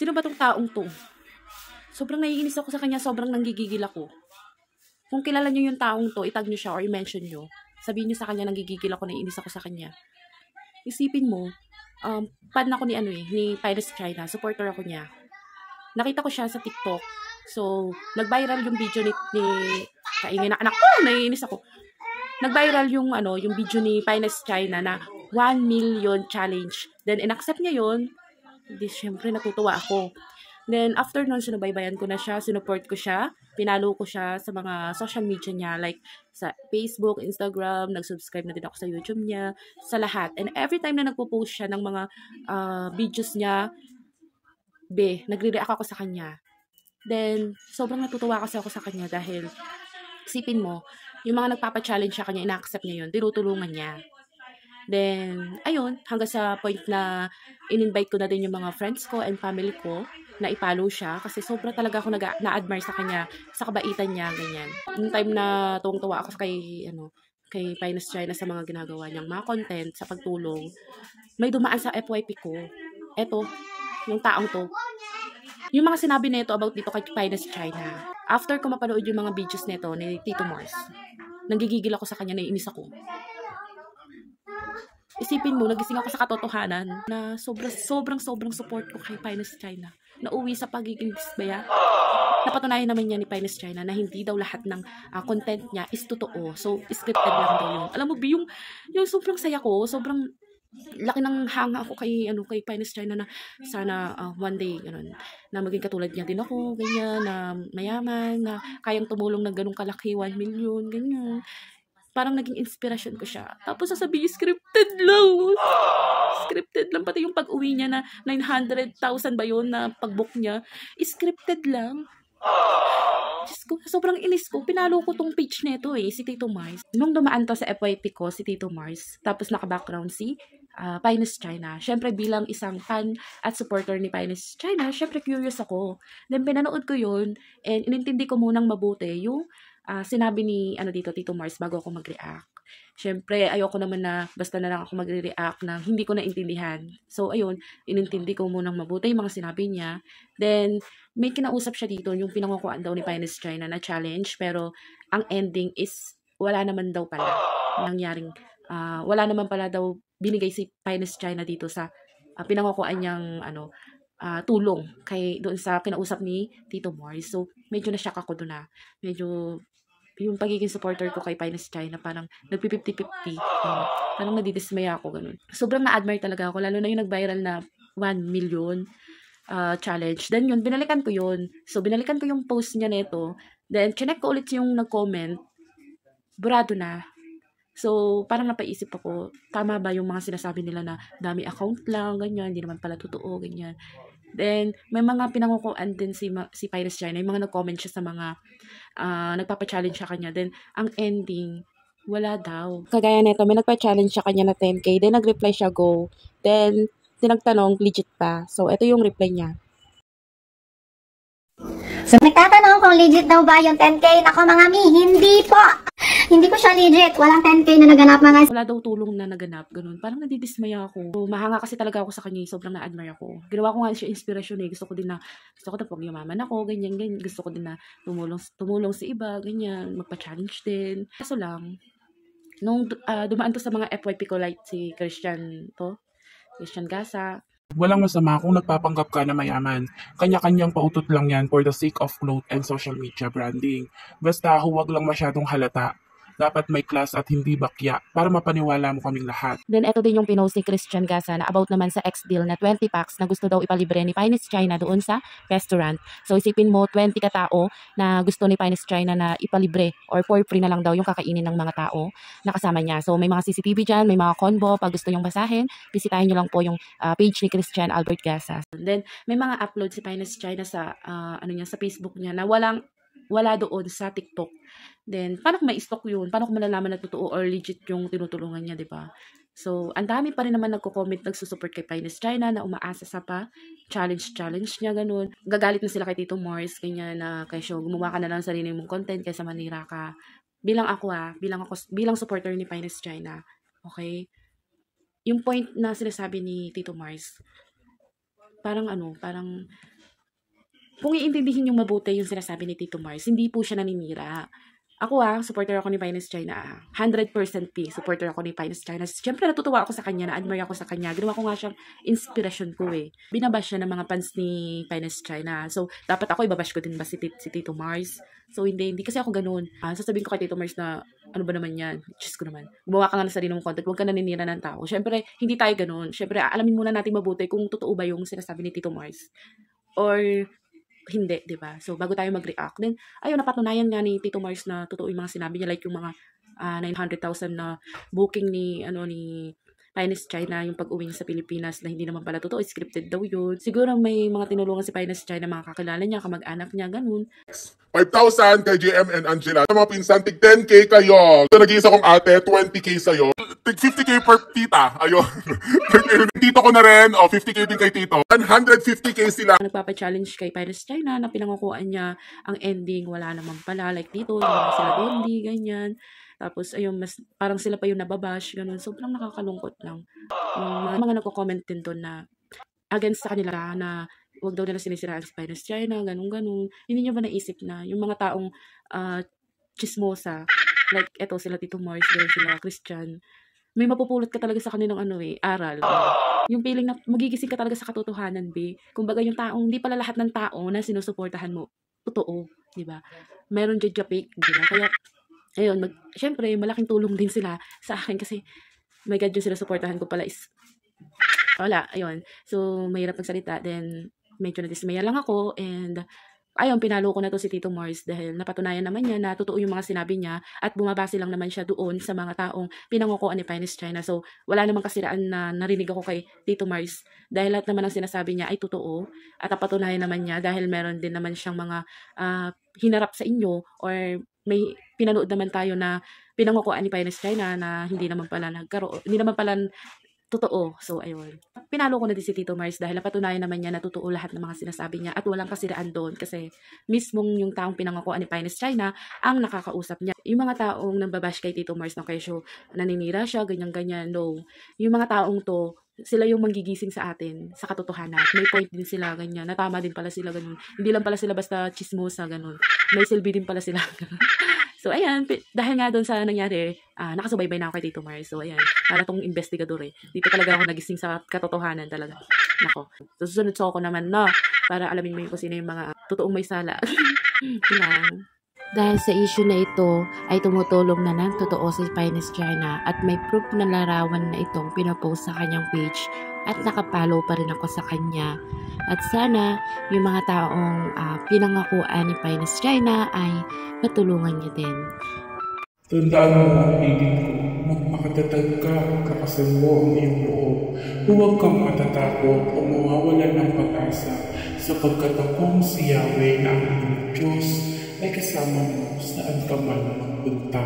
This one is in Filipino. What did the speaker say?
Sino ba tong taong to? Sobrang naiinis ako sa kanya, sobrang nanggigigil ako. Kung kilala nyo yung taong to, itag nyo siya or i-mention nyo. Sabihin nyo sa kanya, nanggigigil ako, naiinis ako sa kanya. Isipin mo, fan ako ni Pines China, supporter ako niya. Nakita ko siya sa TikTok. So, nag-viral yung video ni kaingay na anak ko, naiinis ako. Nag-viral yung video ni Pines China na 1 million challenge. Then, in-accept niya yun. Hindi, syempre, natutuwa ako. Then, after nun, sinubaybayan ko na siya, sinuport ko siya, pinalo ko siya sa mga social media niya, like sa Facebook, Instagram, nag-subscribe na din ako sa YouTube niya, sa lahat. And every time na nagpo-post siya ng mga videos niya, nagre-react ako sa kanya. Then, sobrang natutuwa kasi ako sa kanya dahil, isipin mo, yung mga nagpapa-challenge siya kanya, ina-accept niya yun, tinutulungan niya. Then, ayun, hanggang sa point na in-invite ko na din yung mga friends ko and family ko na ipalo siya kasi sobra talaga ako na-admire sa kanya, sa kabaitan niya, ganyan. Yung time na tuwang-tuwa ako kay Pines China sa mga ginagawa niyang mga content, sa pagtulong, may dumaan sa FYP ko. Eto, yung taong to. Yung mga sinabi nito about dito kay Pines China. After ko mapanood yung mga videos nito ni Tito Mars, nanggigigil ako sa kanya, naiinis ako. Isipin mo, nagising ako sa katotohanan na sobrang support ko kay Pines China. Nauwi sa pagiging dismaya. Napatunayan naman niya ni Pines China na hindi daw lahat ng content niya is totoo. So, scripted lang daw yun. Alam mo, yung sobrang saya ko, sobrang laki ng hanga ako kay Pines China na sana one day na maging katulad niya din ako, ganyan, na mayaman, na kayang tumulong ng ganung kalaki, 1 million, ganyan. Parang naging inspirasyon ko siya. Tapos sasabihin, scripted lang. Scripted lang. Pati yung pag-uwi niya na 900,000 ba yun na pag-book niya. Scripted lang. Diyos ko, sobrang inis ko. Pinalo ko tong page nito si Tito Mars. Nung dumaan to sa FYP ko, si Tito Mars, tapos naka-background si Pines China. Syempre bilang isang fan at supporter ni Pines China, syempre curious ako. Then pinanood ko yun, and inintindi ko munang mabuti yung sinabi ni Tito Mars bago ako mag-react. Syempre, ayoko naman na basta na lang ako magre-react na hindi ko naintindihan. So, ayun, inintindi ko munang mabuti yung mga sinabi niya. Then, may kinausap siya dito, yung pinangukuhaan daw ni Pines China na challenge, pero ang ending is wala naman daw pala nangyaring, wala naman pala daw binigay si Pines China dito sa pinangukuhaan niyang tulong doon sa kinausap ni Tito Mars. So, medyo na-shock ako doon na. Medyo yung pagiging supporter ko kay Pines China, parang nagpi-50-50. Parang nadidismaya ako, ganun. Sobrang na-admire talaga ako, lalo na yung nag-viral na 1 million challenge. Then yun, binalikan ko yun. So, binalikan ko yung post niya nito. Then, chinek ko ulit yung nag-comment. Burado na. So, parang napaisip ako, tama ba yung mga sinasabi nila na dami account lang, ganyan, hindi naman pala totoo, ganyan. Then, may mga pinangukuan din si Pines China, yung mga nag-comment siya sa mga nagpapa-challenge sa kanya. Then, ang ending, wala daw. Kagaya nito, may nagpa-challenge sa kanya na 10K, then nag-reply siya, go. Then, tinagtanong, legit pa. So, ito yung reply niya. So, nagtatanong kung legit daw ba yung 10K? Ako mga mi, hindi po! Hindi ko siya legit. Walang 10K na naganap mga... Wala daw tulong na naganap, ganun. Parang nadidismaya ako. So, mahanga kasi talaga ako sa kanya, sobrang na-admire ako. Ginawa ko nga siya inspirasyon Gusto ko na pag yumaman ako, ganyan. Gusto ko din na tumulong sa iba, ganyan. Magpa-challenge din. Kaso lang, nung dumaan to sa mga FYP ko, like si Christian Gasa, walang masama kung nagpapanggap ka na mayaman. Kanya-kanyang pautot lang yan for the sake of growth and social media branding. Basta huwag lang masyadong halata. Dapat may class at hindi bakya para mapaniwala mo kaming lahat. Then, ito din yung pinost ni Christian Gasa na about naman sa ex-deal na 20 packs na gusto daw ipalibre ni Pines China doon sa restaurant. So, isipin mo, 20 katao na gusto ni Pines China na ipalibre or for free na lang daw yung kakainin ng mga tao na kasama niya. So, may mga CCTV dyan, may mga convo. Pag gusto yung basahin, bisitahin nyo lang po yung page ni Christian Albert Gasa. Then, may mga upload si Pines China sa, sa Facebook niya na wala doon sa TikTok. Then, paano kung may stock yun? Paano kung malalaman na totoo or legit yung tinutulungan niya, di ba? So, ang dami pa rin naman nagko-comment, nagsusupport kay Pines China na umaasa sa challenge niya, ganun. Gagalit na sila kay Tito Mars, ganyan na, kay Show, gumawa ka na lang sarili mong content kaysa manira ka. Bilang supporter ni Pines China, okay? Yung point na sinasabi ni Tito Mars, parang kung iintindihin yung mabuti yung sinasabi ni Tito Mars, hindi po siya naninira. Ako supporter ako ni Finest China. 100% supporter ako ni Finest China. Siyempre natutuwa ako sa kanya, na-admire ako sa kanya. Ginawa ko nga siyang inspiration ko Binabash siya ng mga fans ni Finest China. So, dapat ako ibabash ko din ba si Tito Mars? So, hindi kasi ako ganun. Sasabihin ko kay Tito Mars na, ano ba naman yan? Diyos ko naman. Gumawa ka nga ng sarili mong content, huwag ka naninira ng tao. Siyempre, hindi tayo ganun. Siyempre, alamin muna natin mabuti kung totoo ba yung sinasabi ni Tito Mars. Or hindi, 'di ba? So bago tayo mag-react, then ayun, napatunayan nga ni Tito Mars na totoo yung mga sinabi niya, like yung mga 900,000 na booking ni Finest China, yung pag-uwi niya sa Pilipinas na hindi naman pala totoo, scripted daw yun. Siguro may mga tinulungan si Finest China, mga kakilala niya, kamag-anak niya, ganun. 5,000 kay JM and Angela. Sa mga pinsan, tig 10K kayo. Ito nag-iisa kong ate, 20K sa'yo. Tig 50K per tita. Ayun. Tito ko na rin. 50K din kay tito. 150K sila. Nagpapa-challenge kay Finest China na pinangakuan niya ang ending. Wala naman pala. Like dito, wala sila Dondi, ganyan. Tapos, ayun, mas parang sila pa yung nababash, ganun. Sobrang nakakalungkot lang. Yung mga nagko-comment din doon na against sa kanila na wag daw nila sinisiraan si Finest China, ganun-ganun. Hindi niya ba naisip na yung mga taong chismosa, like eto sila Tito Mars, sila Christian, may mapupulot ka talaga sa kanilang aral. Yung feeling na magigising ka talaga sa katotohanan, Kumbaga yung taong, hindi pala lahat ng tao na sinusuportahan mo, totoo, di ba? Meron jajapik, di ba? Kaya, ayun, syempre, malaking tulong din sila sa akin kasi, my God, yung sinusuportahan ko pala is, wala, ayun. So, mahirap magsalita, then, medyo nadismaya lang ako, and, ayun, pinalo ko na to si Tito Mars dahil napatunayan naman niya na totoo yung mga sinabi niya at bumabase lang naman siya doon sa mga taong pinangukuan ni Finest China. So, wala namang kasiraan na narinig ako kay Tito Mars dahil lahat naman ang sinasabi niya ay totoo at napatunayan naman niya dahil meron din naman siyang mga hinarap sa inyo or may pinanood naman tayo na pinangukuan ni Finest China na hindi naman pala totoo. So, ayun. Pinalo ko na din si Tito Mars dahil napatunayan naman niya na totoo lahat ng mga sinasabi niya at walang kasiraan doon kasi mismong yung taong pinangakuan ni Finest China ang nakakausap niya. Yung mga taong nambabash kay Tito Mars ng kesyo, naninira siya, ganyan-ganyan, no. Yung mga taong to, sila yung manggigising sa atin, sa katotohanan. May point din sila, ganyan. Natama din pala sila, ganun. Hindi lang pala sila basta chismosa, ganun. May silbi din pala sila, ganun. So, ayan, dahil nga doon sa nangyari, nakasubaybay na ako kay Tito Mars. So, ayan, para tong investigador Dito talaga ako nagising sa katotohanan talaga. Nako. So, susunod ko naman, no, para alamin mo yung kung sino yung mga totoong may sala. Yan. Dahil sa issue na ito ay tumutulong na ng totoo si Finest China at may proof na larawan na itong pinopost sa kanyang page at nakapalo pa rin ako sa kanya. At sana yung mga taong pinangakuan ni Finest China ay matulungan niya din. Tandaan mo, kaibigan ko, magmakatatag ka at lakasan mo ang iyong loob. Huwag kang matatakot o mawawalan ng pag-asa sapagkat akong si Yahweh na ang iyong Diyos ay kasama mo saan ka man magpunta.